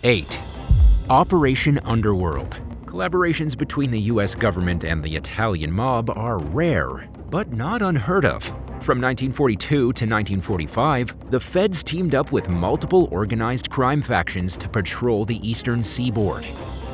8. Operation Underworld. Collaborations between the US government and the Italian mob are rare, but not unheard of. From 1942 to 1945, the feds teamed up with multiple organized crime factions to patrol the eastern seaboard.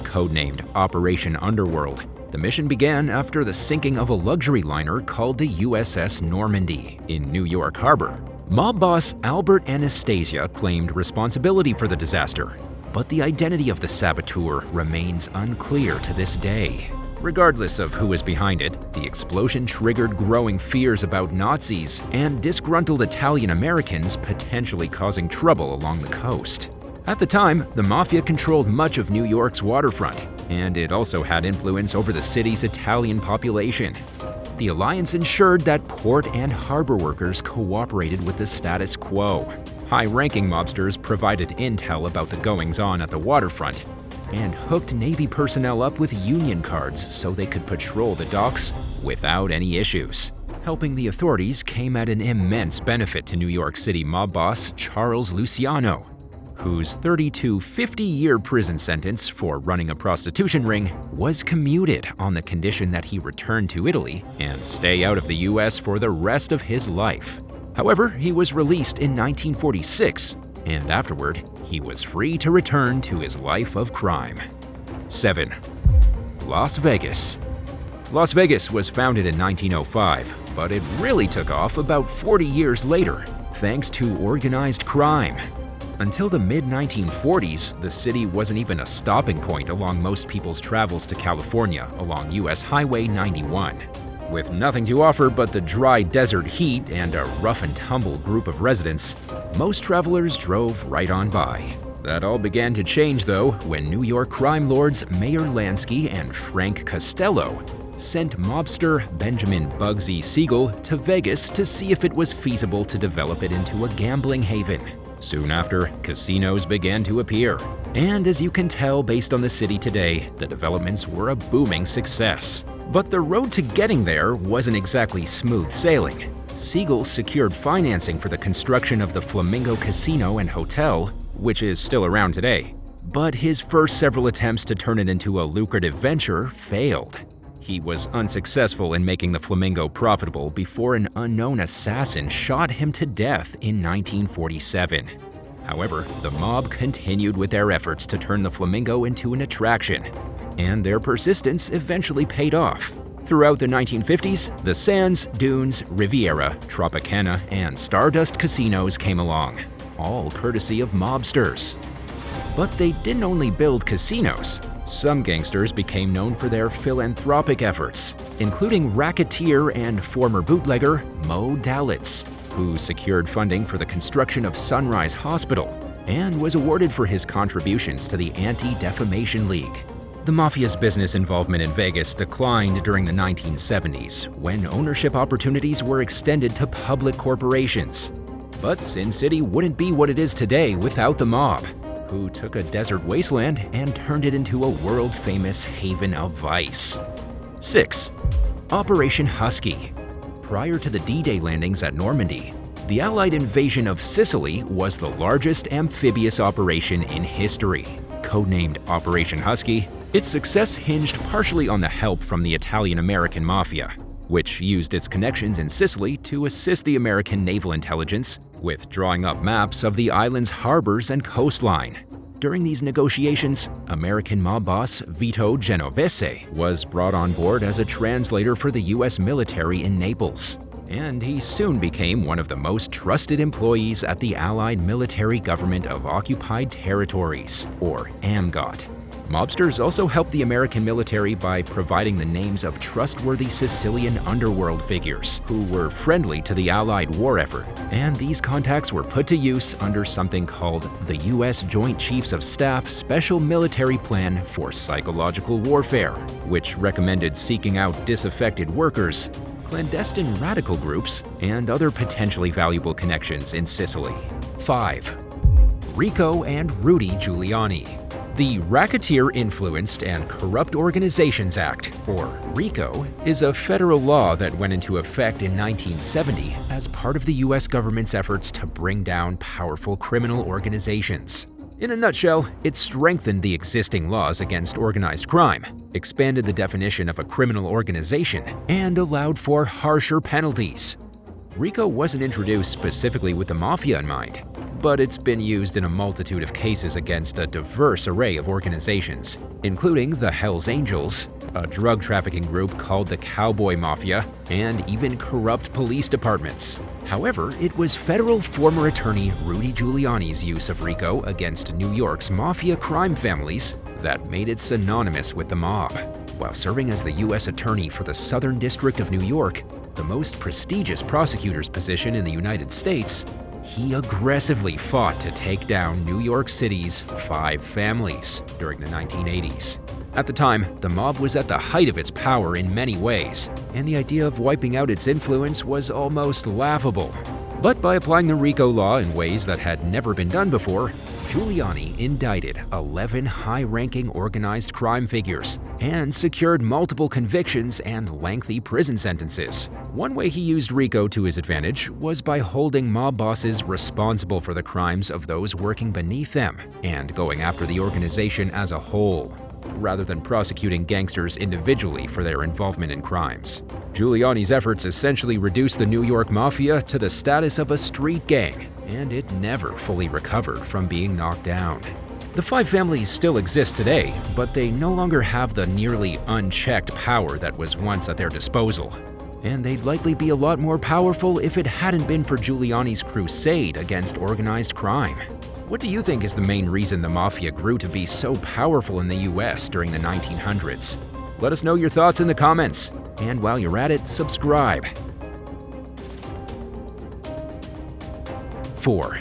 Codenamed Operation Underworld, the mission began after the sinking of a luxury liner called the USS Normandy in New York Harbor. Mob boss Albert Anastasia claimed responsibility for the disaster, but the identity of the saboteur remains unclear to this day. Regardless of who is behind it, the explosion triggered growing fears about Nazis and disgruntled Italian Americans potentially causing trouble along the coast. At the time, the Mafia controlled much of New York's waterfront, and it also had influence over the city's Italian population. The alliance ensured that port and harbor workers cooperated with the status quo. High-ranking mobsters provided intel about the goings-on at the waterfront and hooked Navy personnel up with union cards so they could patrol the docks without any issues. Helping the authorities came at an immense benefit to New York City mob boss Charles Luciano, whose 30 to 50-year prison sentence for running a prostitution ring was commuted on the condition that he return to Italy and stay out of the US for the rest of his life. However, he was released in 1946, and afterward, he was free to return to his life of crime. 7. Las Vegas. Las Vegas was founded in 1905, but it really took off about 40 years later, thanks to organized crime. Until the mid-1940s, the city wasn't even a stopping point along most people's travels to California along US Highway 91. With nothing to offer but the dry desert heat and a rough-and-tumble group of residents, most travelers drove right on by. That all began to change, though, when New York crime lords Mayor Lansky and Frank Costello sent mobster Benjamin Bugsy Siegel to Vegas to see if it was feasible to develop it into a gambling haven. Soon after, casinos began to appear. And as you can tell based on the city today, the developments were a booming success. But the road to getting there wasn't exactly smooth sailing. Siegel secured financing for the construction of the Flamingo Casino and Hotel, which is still around today. But his first several attempts to turn it into a lucrative venture failed. He was unsuccessful in making the Flamingo profitable before an unknown assassin shot him to death in 1947. However, the mob continued with their efforts to turn the Flamingo into an attraction, and their persistence eventually paid off. Throughout the 1950s, the Sands, Dunes, Riviera, Tropicana, and Stardust casinos came along, all courtesy of mobsters. But they didn't only build casinos. Some gangsters became known for their philanthropic efforts, including racketeer and former bootlegger Mo Dalitz, who secured funding for the construction of Sunrise Hospital and was awarded for his contributions to the Anti-Defamation League. The Mafia's business involvement in Vegas declined during the 1970s, when ownership opportunities were extended to public corporations. But Sin City wouldn't be what it is today without the mob, who took a desert wasteland and turned it into a world-famous haven of vice. 6. Operation Husky. Prior to the D-Day landings at Normandy, the Allied invasion of Sicily was the largest amphibious operation in history. Codenamed Operation Husky, its success hinged partially on the help from the Italian-American Mafia, which used its connections in Sicily to assist the American naval intelligence with drawing up maps of the island's harbors and coastline. During these negotiations, American mob boss Vito Genovese was brought on board as a translator for the US military in Naples, and he soon became one of the most trusted employees at the Allied Military Government of Occupied Territories, or AMGOT. Mobsters also helped the American military by providing the names of trustworthy Sicilian underworld figures who were friendly to the Allied war effort, and these contacts were put to use under something called the U.S. Joint Chiefs of Staff Special Military Plan for Psychological Warfare, which recommended seeking out disaffected workers, clandestine radical groups, and other potentially valuable connections in Sicily. 5. RICO and Rudy Giuliani. The Racketeer-Influenced and Corrupt Organizations Act, or RICO, is a federal law that went into effect in 1970 as part of the U.S. government's efforts to bring down powerful criminal organizations. In a nutshell, it strengthened the existing laws against organized crime, expanded the definition of a criminal organization, and allowed for harsher penalties. RICO wasn't introduced specifically with the Mafia in mind, but it's been used in a multitude of cases against a diverse array of organizations, including the Hells Angels, a drug trafficking group called the Cowboy Mafia, and even corrupt police departments. However, it was federal former attorney Rudy Giuliani's use of RICO against New York's Mafia crime families that made it synonymous with the mob. While serving as the U.S. Attorney for the Southern District of New York, the most prestigious prosecutor's position in the United States, he aggressively fought to take down New York City's 5 families during the 1980s. At the time, the mob was at the height of its power in many ways, and the idea of wiping out its influence was almost laughable. But by applying the RICO law in ways that had never been done before, Giuliani indicted 11 high-ranking organized crime figures and secured multiple convictions and lengthy prison sentences. One way he used RICO to his advantage was by holding mob bosses responsible for the crimes of those working beneath them and going after the organization as a whole, rather than prosecuting gangsters individually for their involvement in crimes. Giuliani's efforts essentially reduced the New York Mafia to the status of a street gang, and it never fully recovered from being knocked down. The 5 families still exist today, but they no longer have the nearly unchecked power that was once at their disposal. And they'd likely be a lot more powerful if it hadn't been for Giuliani's crusade against organized crime. What do you think is the main reason the Mafia grew to be so powerful in the US during the 1900s? Let us know your thoughts in the comments. And while you're at it, subscribe. 4.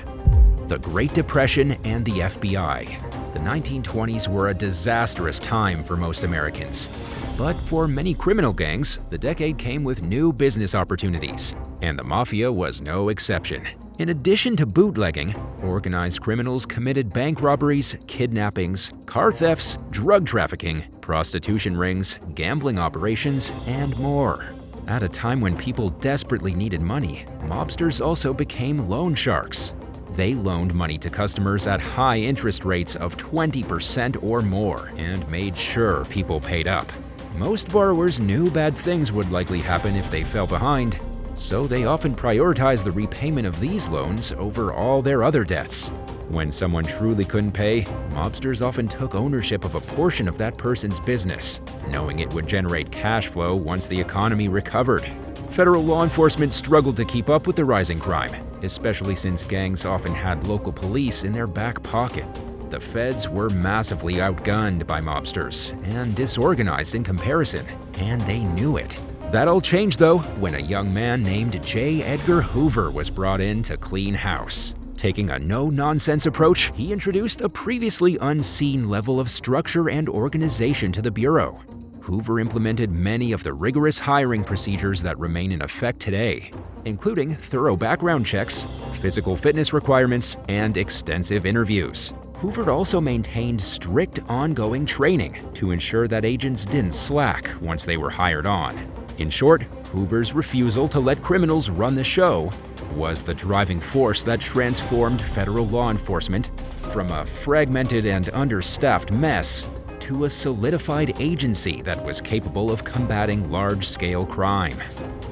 The Great Depression and the FBI. The 1920s were a disastrous time for most Americans. But for many criminal gangs, the decade came with new business opportunities, and the Mafia was no exception. In addition to bootlegging, organized criminals committed bank robberies, kidnappings, car thefts, drug trafficking, prostitution rings, gambling operations, and more. At a time when people desperately needed money, mobsters also became loan sharks. They loaned money to customers at high interest rates of 20% or more and made sure people paid up. Most borrowers knew bad things would likely happen if they fell behind, so they often prioritized the repayment of these loans over all their other debts. When someone truly couldn't pay, mobsters often took ownership of a portion of that person's business, knowing it would generate cash flow once the economy recovered. Federal law enforcement struggled to keep up with the rising crime, especially since gangs often had local police in their back pocket. The feds were massively outgunned by mobsters and disorganized in comparison, and they knew it. That all changed, though, when a young man named J. Edgar Hoover was brought in to clean house. Taking a no-nonsense approach, he introduced a previously unseen level of structure and organization to the Bureau. Hoover implemented many of the rigorous hiring procedures that remain in effect today, including thorough background checks, physical fitness requirements, and extensive interviews. Hoover also maintained strict ongoing training to ensure that agents didn't slack once they were hired on. In short, Hoover's refusal to let criminals run the show was the driving force that transformed federal law enforcement from a fragmented and understaffed mess to a solidified agency that was capable of combating large-scale crime.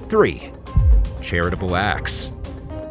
3. Charitable acts.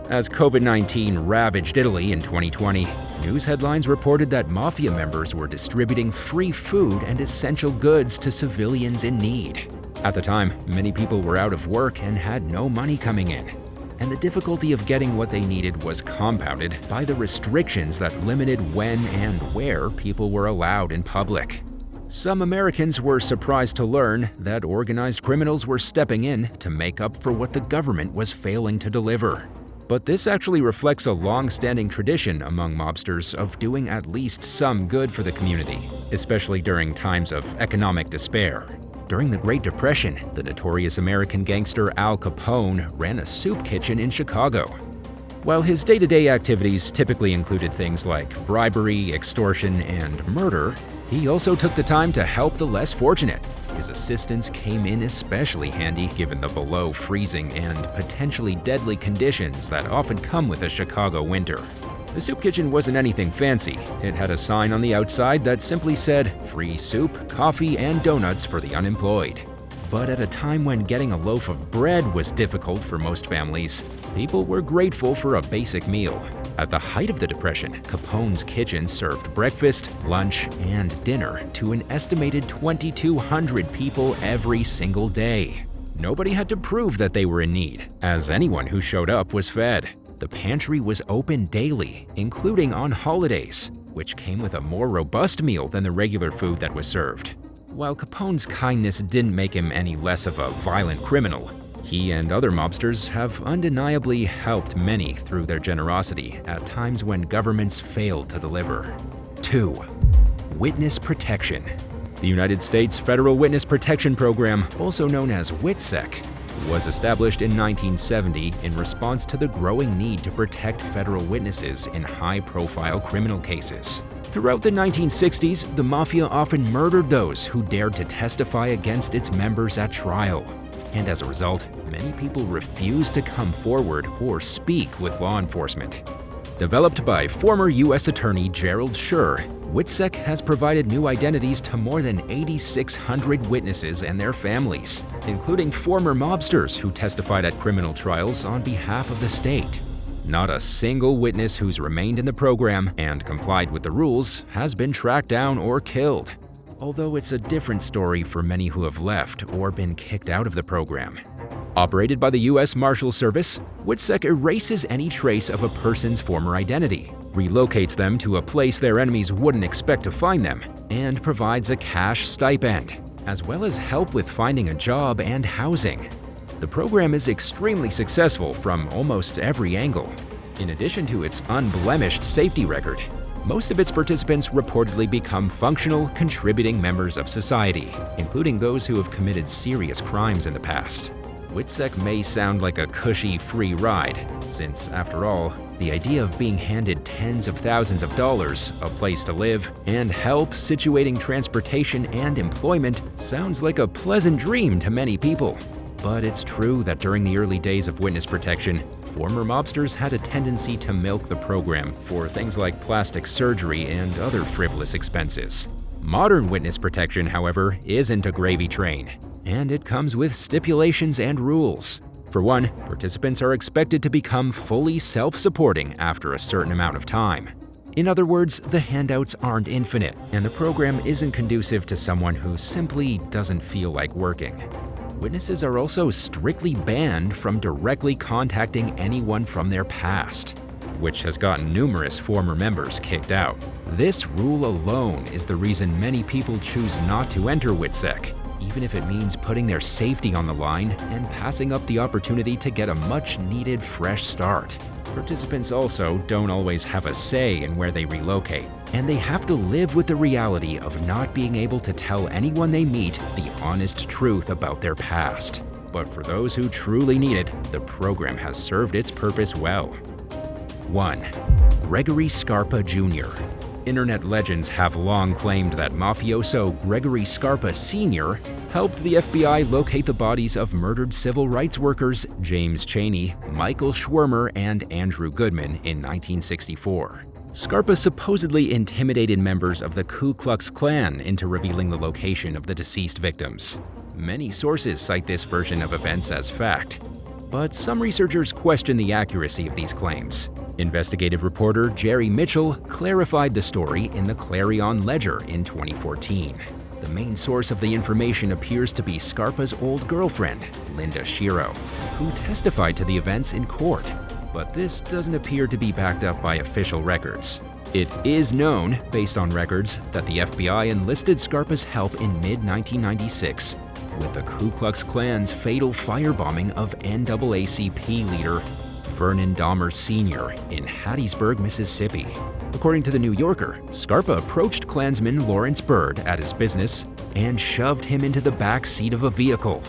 As COVID-19 ravaged Italy in 2020, news headlines reported that Mafia members were distributing free food and essential goods to civilians in need. At the time, many people were out of work and had no money coming in, and the difficulty of getting what they needed was compounded by the restrictions that limited when and where people were allowed in public. Some Americans were surprised to learn that organized criminals were stepping in to make up for what the government was failing to deliver. But this actually reflects a long-standing tradition among mobsters of doing at least some good for the community, especially during times of economic despair. During the Great Depression, the notorious American gangster Al Capone ran a soup kitchen in Chicago. While his day-to-day activities typically included things like bribery, extortion, and murder, he also took the time to help the less fortunate. His assistance came in especially handy given the below-freezing and potentially deadly conditions that often come with a Chicago winter. The soup kitchen wasn't anything fancy. It had a sign on the outside that simply said, "Free soup, coffee, and donuts for the unemployed." But at a time when getting a loaf of bread was difficult for most families, people were grateful for a basic meal. At the height of the Depression, Capones Kitchen served breakfast, lunch, and dinner to an estimated 2,200 people every single day. Nobody had to prove that they were in need, as anyone who showed up was fed. The pantry was open daily, including on holidays, which came with a more robust meal than the regular food that was served. While Capone's kindness didn't make him any less of a violent criminal, he and other mobsters have undeniably helped many through their generosity at times when governments failed to deliver. 2. Witness protection. The United States Federal Witness Protection Program, also known as WITSEC, was established in 1970 in response to the growing need to protect federal witnesses in high-profile criminal cases. Throughout the 1960s, the Mafia often murdered those who dared to testify against its members at trial. And as a result, many people refused to come forward or speak with law enforcement. Developed by former U.S. Attorney Gerald Schur, WITSEC has provided new identities to more than 8,600 witnesses and their families, including former mobsters who testified at criminal trials on behalf of the state. Not a single witness who's remained in the program and complied with the rules has been tracked down or killed, although it's a different story for many who have left or been kicked out of the program. Operated by the U.S. Marshal Service, WITSEC erases any trace of a person's former identity, relocates them to a place their enemies wouldn't expect to find them, and provides a cash stipend, as well as help with finding a job and housing. The program is extremely successful from almost every angle. In addition to its unblemished safety record, most of its participants reportedly become functional, contributing members of society, including those who have committed serious crimes in the past. WITSEC may sound like a cushy free ride, since, after all, the idea of being handed tens of thousands of dollars, a place to live, and help situating transportation and employment sounds like a pleasant dream to many people. But it's true that during the early days of witness protection, former mobsters had a tendency to milk the program for things like plastic surgery and other frivolous expenses. Modern witness protection, however, isn't a gravy train, and it comes with stipulations and rules. For one, participants are expected to become fully self-supporting after a certain amount of time. In other words, the handouts aren't infinite, and the program isn't conducive to someone who simply doesn't feel like working. Witnesses are also strictly banned from directly contacting anyone from their past, which has gotten numerous former members kicked out. This rule alone is the reason many people choose not to enter WITSEC, even if it means putting their safety on the line and passing up the opportunity to get a much-needed fresh start. Participants also don't always have a say in where they relocate, and they have to live with the reality of not being able to tell anyone they meet the honest truth about their past. But for those who truly need it, the program has served its purpose well. 1. Gregory Scarpa Jr. Internet legends have long claimed that mafioso Gregory Scarpa Sr. helped the FBI locate the bodies of murdered civil rights workers James Chaney, Michael Schwermer, and Andrew Goodman in 1964. Scarpa supposedly intimidated members of the Ku Klux Klan into revealing the location of the deceased victims. Many sources cite this version of events as fact, but some researchers question the accuracy of these claims. Investigative reporter Jerry Mitchell clarified the story in the Clarion Ledger in 2014. The main source of the information appears to be Scarpa's old girlfriend, Linda Shiro, who testified to the events in court, but this doesn't appear to be backed up by official records. It is known, based on records, that the FBI enlisted Scarpa's help in mid-1996 with the Ku Klux Klan's fatal firebombing of NAACP leader Vernon Dahmer Sr. in Hattiesburg, Mississippi. According to The New Yorker, Scarpa approached Klansman Lawrence Byrd at his business and shoved him into the back seat of a vehicle.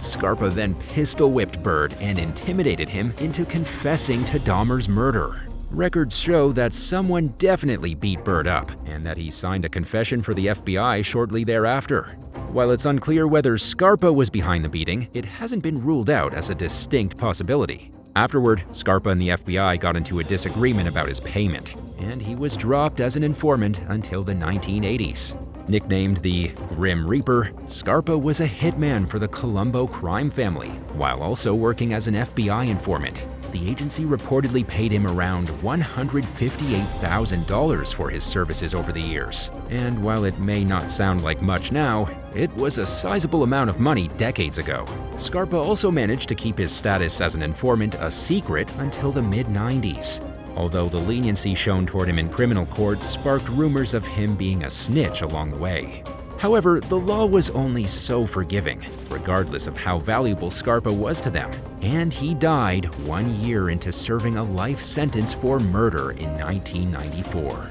Scarpa then pistol-whipped Byrd and intimidated him into confessing to Dahmer's murder. Records show that someone definitely beat Byrd up, and that he signed a confession for the FBI shortly thereafter. While it's unclear whether Scarpa was behind the beating, it hasn't been ruled out as a distinct possibility. Afterward, Scarpa and the FBI got into a disagreement about his payment, and he was dropped as an informant until the 1980s. Nicknamed the Grim Reaper, Scarpa was a hitman for the Colombo crime family, while also working as an FBI informant. The agency reportedly paid him around $158,000 for his services over the years. And while it may not sound like much now, it was a sizable amount of money decades ago. Scarpa also managed to keep his status as an informant a secret until the mid-90s. Although the leniency shown toward him in criminal court sparked rumors of him being a snitch along the way. However, the law was only so forgiving, regardless of how valuable Scarpa was to them, and he died 1 year into serving a life sentence for murder in 1994.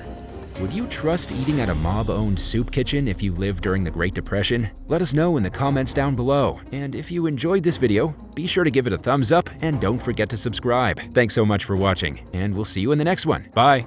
Would you trust eating at a mob-owned soup kitchen if you lived during the Great Depression? Let us know in the comments down below. And if you enjoyed this video, be sure to give it a thumbs up and don't forget to subscribe. Thanks so much for watching, and we'll see you in the next one. Bye!